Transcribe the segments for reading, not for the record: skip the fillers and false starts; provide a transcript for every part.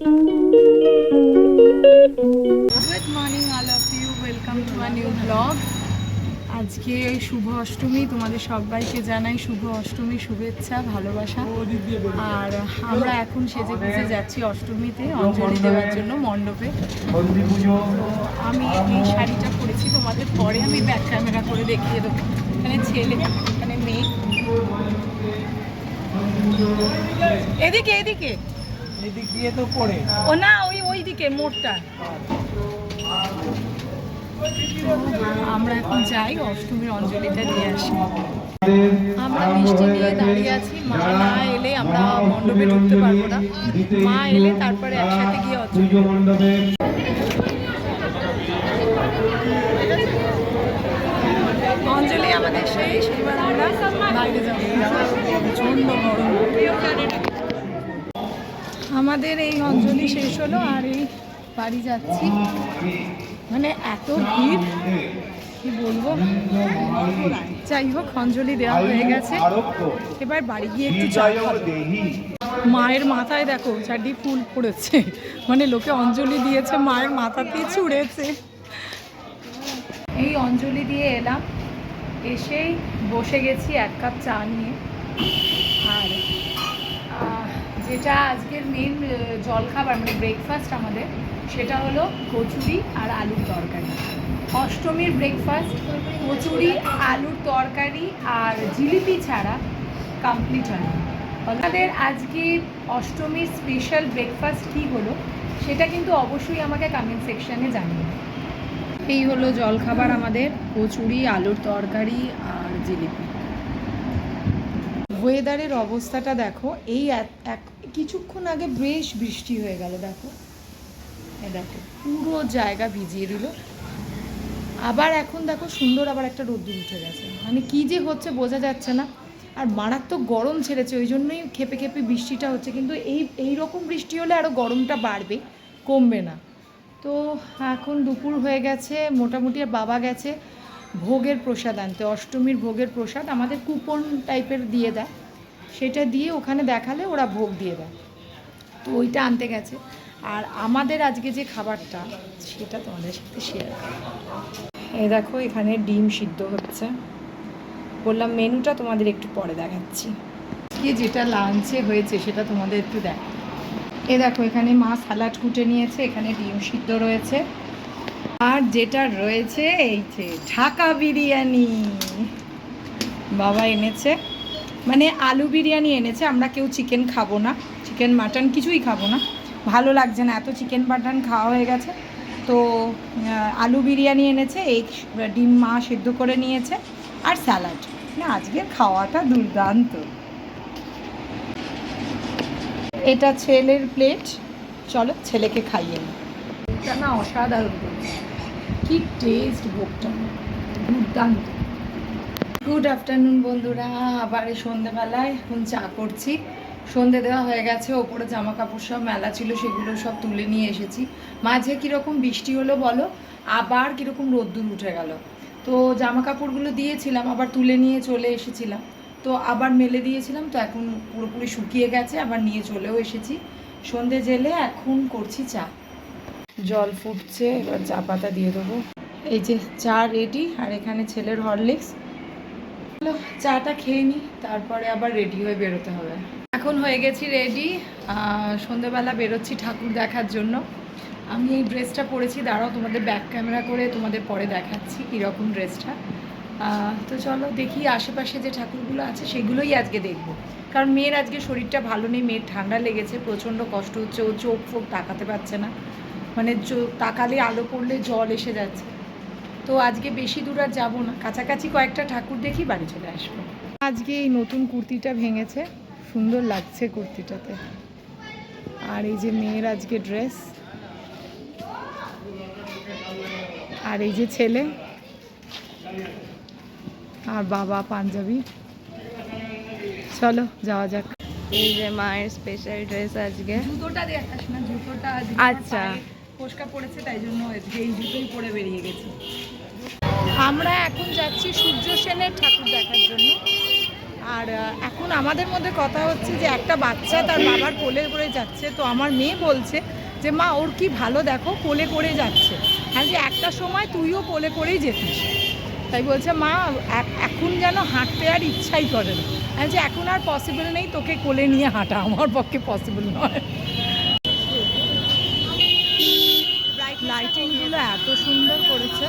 Good morning all of you, welcome to a new vlog. আজকে শুভ অষ্টমী, তোমাদের সবাইকে জানাই শুভ অষ্টমী শুভেচ্ছা ভালোবাসা। আর আমরা এখন সেজে গুজে যাচ্ছি অষ্টমীতে অঞ্জলি দেওয়ার জন্য মণ্ডপে। তো আমি এই শাড়িটা পরেছি, তোমাদের পরে আমি ব্যাক ক্যামেরা করে দেখিয়ে দেবো। এখানে ছেলে, এখানে মেয়ে। এদিকে এদিকে এদিক দিয়ে তো পড়ে ও না, ওই দিকে মোড়টা। আমরা এখন যাই অষ্টমীর অঞ্জলিটা দিয়ে আসি। আমরা মিষ্টি নিয়ে দাঁড়িয়ে আছি, মা না এলে আমরা মণ্ডপে ঢুকতে পারবো না। মা এলে তারপরে একসাথে গিয়ে অঞ্জলি আমাদের শেষ। এবার আমরা বাইরে যাবো, প্রচণ্ড গরম। আমাদের এই অঞ্জলি শেষ হলো আর এই বাড়ি যাচ্ছি। মানে এত ভিড় কি বলবো। যাই হোক, অঞ্জলি দেওয়া হয়ে গেছে, এবার বাড়ি গিয়ে একটু চা খাবো। মায়ের মাথায় দেখো চারটি ফুল পড়েছে, মানে লোকে অঞ্জলি দিয়েছে মায়ের মাথাতেই ছুঁড়েছে। এই অঞ্জলি দিয়ে এলাম, এসেই বসে গেছি এক কাপ চা নিয়ে। আর যেটা আজকের মেন জলখাবার মানে ব্রেকফাস্ট আমাদের, সেটা হলো কচুরি আর আলুর তরকারি। অষ্টমীর ব্রেকফাস্ট কচুরি, আলুর তরকারি আর জিলিপি ছাড়া কমপ্লিট হয় না। আমাদের আজকে অষ্টমীর স্পেশাল ব্রেকফাস্ট কী হলো সেটা কিন্তু অবশ্যই আমাকে কমেন্ট সেকশানে জানিয়ে। এই হলো জলখাবার আমাদের, কচুরি, আলুর তরকারি আর জিলিপি। ওয়েদারের অবস্থাটা দেখো, এই এক কিছুক্ষণ আগে বেশ বৃষ্টি হয়ে গেল, দেখো দেখো পুরো জায়গা ভিজিয়ে দিল। আবার এখন দেখো সুন্দর আবার একটা রোদ্দুর উঠে গেছে, মানে কি যে হচ্ছে বোঝা যাচ্ছে না। আর মারাত্মক গরম ছেড়েছে, ওই জন্যই খেপে খেপে বৃষ্টিটা হচ্ছে। কিন্তু এই রকম বৃষ্টি হলে আরও গরমটা বাড়বে, কমবে না। তো এখন দুপুর হয়ে গেছে মোটামুটি, আর বাবা গেছে ভোগের প্রসাদ আনতে। অষ্টমীর ভোগের প্রসাদ আমাদের কুপন টাইপের দিয়ে দেয়, সেটা দিয়ে ওখানে দেখালে ওরা ভোগ দিয়ে দেয়, তো ওইটা আনতে গেছে। আর আমাদের আজকে যে খাবারটা সেটা তোমাদের সাথে শেয়ার করব। এই দেখো এখানে ডিম সিদ্ধ হচ্ছে, বললাম মেনুটা তোমাদের একটু পরে দেখাচ্ছি। আজকে যেটা লাঞ্চে হয়েছে সেটা তোমাদের একটু দেখ। এ দেখো এখানে মা সালাড কুটে নিয়েছে, এখানে ডিম সিদ্ধ রয়েছে, আর যেটা রয়েছে এই যে ঢাকা বিরিয়ানি বাবা এনেছে, মানে আলু বিরিয়ানি এনেছে। আমরা কেউ চিকেন খাবো না, চিকেন মাটন কিছুই খাবো না, ভালো লাগছে না, এত চিকেন মাটন খাওয়া হয়ে গেছে। তো আলু বিরিয়ানি এনেছে, এই ডিম মা সিদ্ধ করে নিয়েছে, আর স্যালাড। না আজকের খাওয়াটা দুর্দান্ত। এটা ছেলের প্লেট, চলো ছেলেকে খাইয়ে নিই। এটা না অসাধারণ, কি টেস্ট ভোগটা, দুর্দান্ত। গুড আফটারনুন বন্ধুরা, আবার সন্ধ্যেবেলায় এখন চা করছি। সন্ধে দেওয়া হয়ে গেছে, ওপরে জামা কাপড় সব মেলা ছিল সেগুলো সব তুলে নিয়ে এসেছি। মাঝে কীরকম বৃষ্টি হলো বলো, আবার কীরকম রোদ্দুর উঠে গেল। তো জামা কাপড়গুলো দিয়েছিলাম, আবার তুলে নিয়ে চলে এসেছিলাম, তো আবার মেলে দিয়েছিলাম, তো এখন পুরোপুরি শুকিয়ে গেছে, আবার নিয়ে চলেও এসেছি। সন্ধে জেলে এখন করছি চা, জল ফুটছে, এবার চা পাতা দিয়ে দেবো। এই যে চা রেডি, আর এখানে ছেলের হরলিক্স। চলো চাটা খেয়ে নিই, তারপরে আবার রেডি হয়ে বেরোতে হবে। এখন হয়ে গেছি রেডি, সন্ধেবেলা বেরোচ্ছি ঠাকুর দেখার জন্য। আমি এই ড্রেসটা পরেছি, দাঁড়াও তোমাদের ব্যাক ক্যামেরা করে তোমাদের পরে দেখাচ্ছি কীরকম ড্রেসটা। তো চলো দেখি, আশেপাশে যে ঠাকুরগুলো আছে সেগুলোই আজকে দেখবো, কারণ মেয়ের আজকে শরীরটা ভালো নেই, মেয়ের ঠান্ডা লেগেছে, প্রচণ্ড কষ্ট হচ্ছে, ও চোখ ফোক তাকাতে পারছে না, মানে তাকালে আলো পড়লে জল এসে যাচ্ছে। তো আজকে বেশি দূর আর যাবো না, কাছাকাছি কয়েকটা ঠাকুর দেখি বাড়ি চলে আসবো। আজকে এই নতুন কুর্তিটা ভেঙেছে, সুন্দর লাগছে কুর্তিটাতে। আর এই যে মেয়ের আজকে ড্রেস, আর এই যে ছেলে, আর বাবা পাঞ্জাবি। চলো যাওয়া যাক। এই যে মায়ের স্পেশাল ড্রেস আজকে। জুতোটা দেখাস না, জুতোটা আচ্ছা ফোসকা পড়েছে, তাই জন্য এই জুতোই পরে বেরিয়ে গেছি। আমরা এখন যাচ্ছি সূর্য সেনের ঠাকুর দেখার জন্য। আর এখন আমাদের মধ্যে কথা হচ্ছে যে একটা বাচ্চা তার বাবার কোলে করে যাচ্ছে, তো আমার মেয়ে বলছে যে মা ওর কি ভালো দেখো কোলে করে যাচ্ছে, হ্যাঁ যে একটা সময় তুইও কোলে করেই যেতিস। তাই বলছে মা এখন যেন হাঁটতে আর ইচ্ছাই করে না, হ্যাঁ যে এখন আর পসিবল নেই তোকে কোলে নিয়ে হাঁটা, আমার পক্ষে পসিবল নয়। লাইটিংগুলো এত সুন্দর করেছে।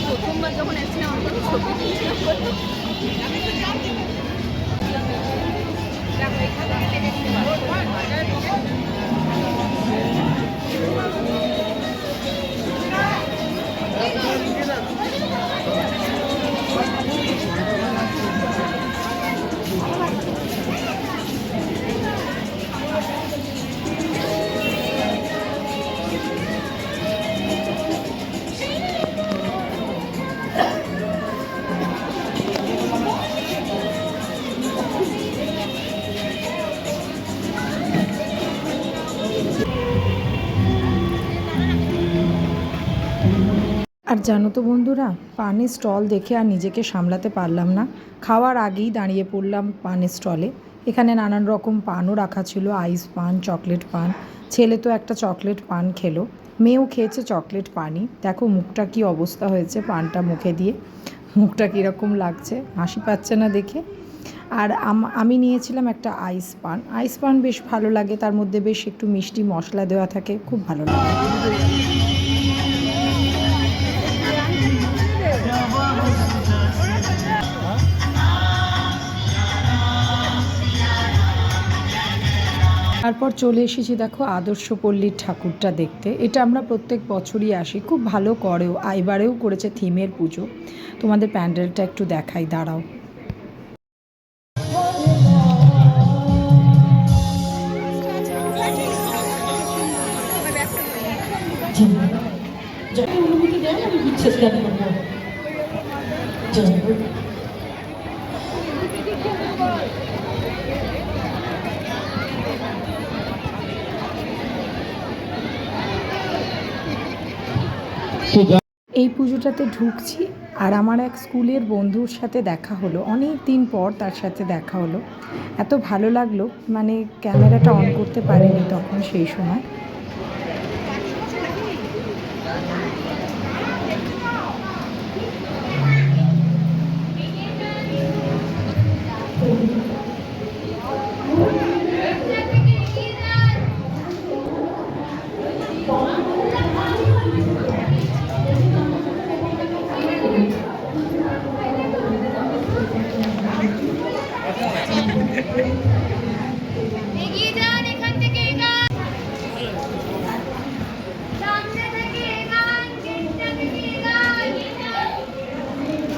প্রথমবার যখন এসেছিলাম আমার কোনো ছবি তুলছিলাম। আর জানো তো বন্ধুরা, পানের স্টল দেখে আর নিজেকে সামলাতে পারলাম না, খাওয়ার আগেই দাঁড়িয়ে পড়লাম পানের স্টলে। এখানে নানান রকম পানও রাখা ছিল, আইস পান, চকলেট পান। ছেলে তো একটা চকলেট পান খেলো, মেয়েও খেয়েছে চকলেট পানই। দেখো মুখটা কি অবস্থা হয়েছে পানটা মুখে দিয়ে, মুখটা কীরকম লাগছে, হাসি পাচ্ছে না দেখে। আর আমি নিয়েছিলাম একটা আইস পান। আইস পান বেশ ভালো লাগে, তার মধ্যে বেশ একটু মিষ্টি মশলা দেওয়া থাকে, খুব ভালো লাগে। তারপর চলে এসেছি দেখো আদর্শপল্লীর ঠাকুরটা দেখতে। এটা আমরা প্রত্যেক বছরই আসি, খুব ভালো করেও, এবারেও করেছে থিমের পুজো। তোমাদের প্যান্ডেলটা একটু দেখাই, দাঁড়াও। এই পুজোটাতে ঢুকছি আর আমার এক স্কুলের বন্ধুর সাথে দেখা হলো, অনেক দিন পর তার সাথে দেখা হলো। এত ভালো লাগলো, মানে ক্যামেরাটা অন করতে পারিনি তখন সেই সময়।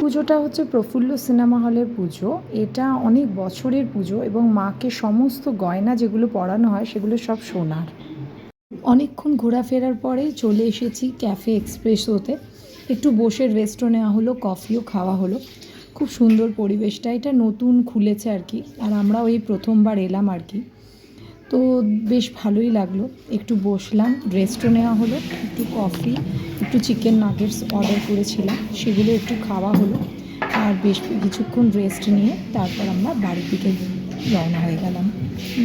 পুজোটা হচ্ছে প্রফুল্ল সিনেমা হলের পুজো। এটা অনেক বছরের পুজো এবং মাকে সমস্ত গয়না যেগুলো পরানো হয় সেগুলো সব সোনার। অনেকক্ষণ ঘোরাফেরার পরে চলে এসেছি ক্যাফে এক্সপ্রেসোতে। একটু বসে রেস্টও নেওয়া হলো, কফিও খাওয়া হলো। খুব সুন্দর পরিবেশটা, এটা নতুন খুলেছে আর কি, আর আমরা ওই প্রথমবার এলাম আর কি। তো বেশ ভালোই লাগলো, একটু বসলাম, রেস্টও নেওয়া হলো, একটু কফি, একটু চিকেন নাগেটস অর্ডার করেছিলাম, সেগুলো একটু খাওয়া হলো। আর বেশ কিছুক্ষণ রেস্ট নিয়ে তারপর আমরা বাড়ির দিকে রওনা হয়ে গেলাম।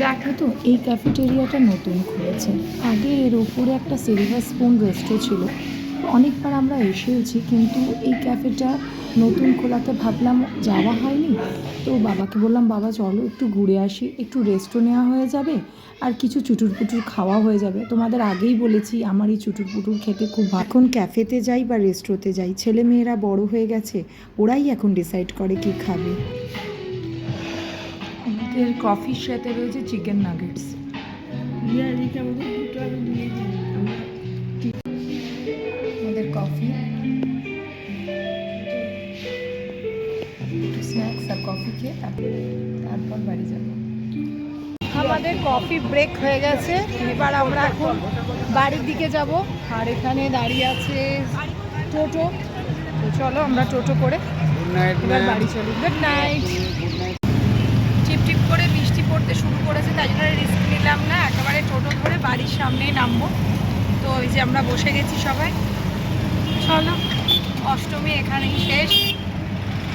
দেখো তো এই ক্যাফেটেরিয়াটা নতুন খুলেছে, আগে এর ওপরে একটা সিলভার স্পুন রেস্টও ছিল। অনেকবার আমরা এসেওছি, কিন্তু এই ক্যাফেটা নতুন খোলাতে ভাবলাম যাওয়া হয়নি। তো বাবাকে বললাম বাবা চলো একটু ঘুরে আসি, একটু রেস্টও নেওয়া হয়ে যাবে আর কিছু চুটুর পুটুর খাওয়া হয়ে যাবে। তোমাদের আগেই বলেছি আমার এই চুটুর পুটুর খেতে খুব ভালো। এখন ক্যাফেতে যাই বা রেস্ট্রোতে যাই, ছেলে মেয়েরা বড় হয়ে গেছে, ওরাই এখন ডিসাইড করে কি খাবে। আমাদের কফির সাথে রয়েছে চিকেন নাগেটস। আমাদের কফি, একটু স্ন্যাক্স আর কফি খেয়ে তারপর বাড়ি যাব। আমাদের কফি ব্রেক হয়ে গেছে, এবার আমরা এখন বাড়ির দিকে যাব। আর এখানে দাঁড়িয়ে আছে টোটো, তো চলো আমরা টোটো করে এবার বাড়ি চলি। Good night. টিপ টিপ করে বৃষ্টি পড়তে শুরু করেছে, তাই জন্য রিস্ক নিলাম না, একেবারে টোটো ধরে বাড়ির সামনেই নামবো। তো ওই যে আমরা বসে গেছি সবাই, চলো। অষ্টমী এখানেই শেষ,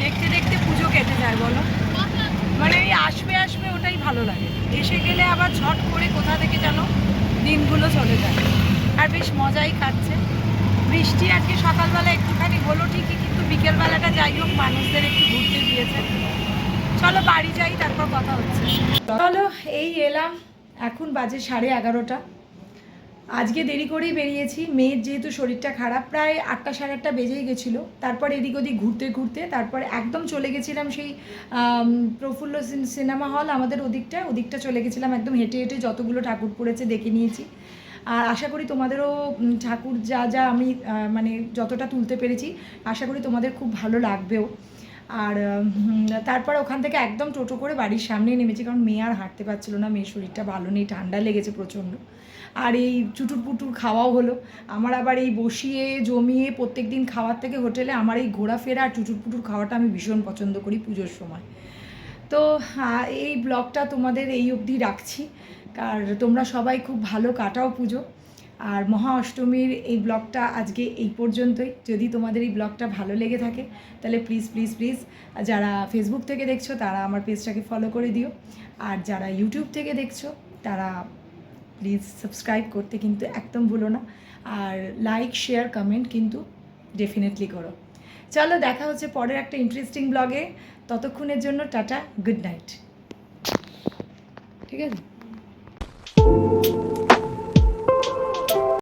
দেখতে দেখতে পুজো কেটে যায় বলো, মানে এই আসবে আসবে ওটাই ভালো লাগে, এসে গেলে আবার ঝট করে কোথা থেকে যেন দিনগুলো চলে যায়। আর বেশ মজাই কাটছে। বৃষ্টি আজকে সকালবেলা একটুখানি হলো ঠিকই, কিন্তু বিকেলবেলাটা যাই হোক মানুষদের একটু ঘুরতে দিয়েছে। চলো বাড়ি যাই, তারপর কথা হচ্ছে। চলো এই এলাম, এখন বাজে 11:30। আজকে দেরি করেই বেরিয়েছি, মেয়ের যেহেতু শরীরটা খারাপ, প্রায় 8টা 8:30 বেজেই গেছিলো। তারপর এদিক ওদিক ঘুরতে ঘুরতে তারপরে একদম চলে গেছিলাম সেই প্রফুল্ল সিনেমা হল, আমাদের ওদিকটা চলে গেছিলাম, একদম হেঁটে হেঁটে যতগুলো ঠাকুর পড়েছে দেখে নিয়েছি। আর আশা করি তোমাদেরও ঠাকুর যা যা আমি মানে যতটা তুলতে পেরেছি, আশা করি তোমাদের খুব ভালো লাগবেও। আর তারপরে ওখান থেকে একদম টোটো করে বাড়ির সামনেই নেমেছি, কারণ মেয়ে আর হাঁটতে পারছিল না, মেয়ের শরীরটা ভালো নেই, ঠান্ডা লেগেছে প্রচণ্ড। আর এই চুটুর পুটুর খাওয়াও হলো আমার, আবার এই বসিয়ে জমিয়ে প্রত্যেক দিন খাওয়ার থেকে হোটেলে আমার এই ঘোরাফেরা আর চুটুর পুটুর খাওয়াটা আমি ভীষণ পছন্দ করি পুজোর সময়। তো এই ব্লগটা তোমাদের এই অবধি রাখছি, আর তোমরা সবাই খুব ভালো কাটাও পুজো। আর মহা অষ্টমীর এই ব্লগটা আজকে এই পর্যন্তই। যদি তোমাদের এই ব্লগটা ভালো লেগে থাকে তাহলে প্লিজ প্লিজ প্লিজ, যারা ফেসবুক থেকে দেখছো তারা আমার পেজটাকে ফলো করে দিও, আর যারা ইউটিউব থেকে দেখছো তারা প্লিজ সাবস্ক্রাইব করতে কিন্তু একদম ভুলো না, আর লাইক শেয়ার কমেন্ট কিন্তু ডেফিনেটলি করো। চলো দেখা হচ্ছে পরের একটা ইন্টারেস্টিং ব্লগে, ততক্ষণের জন্য টাটা, গুড নাইট। ঠিক আছে।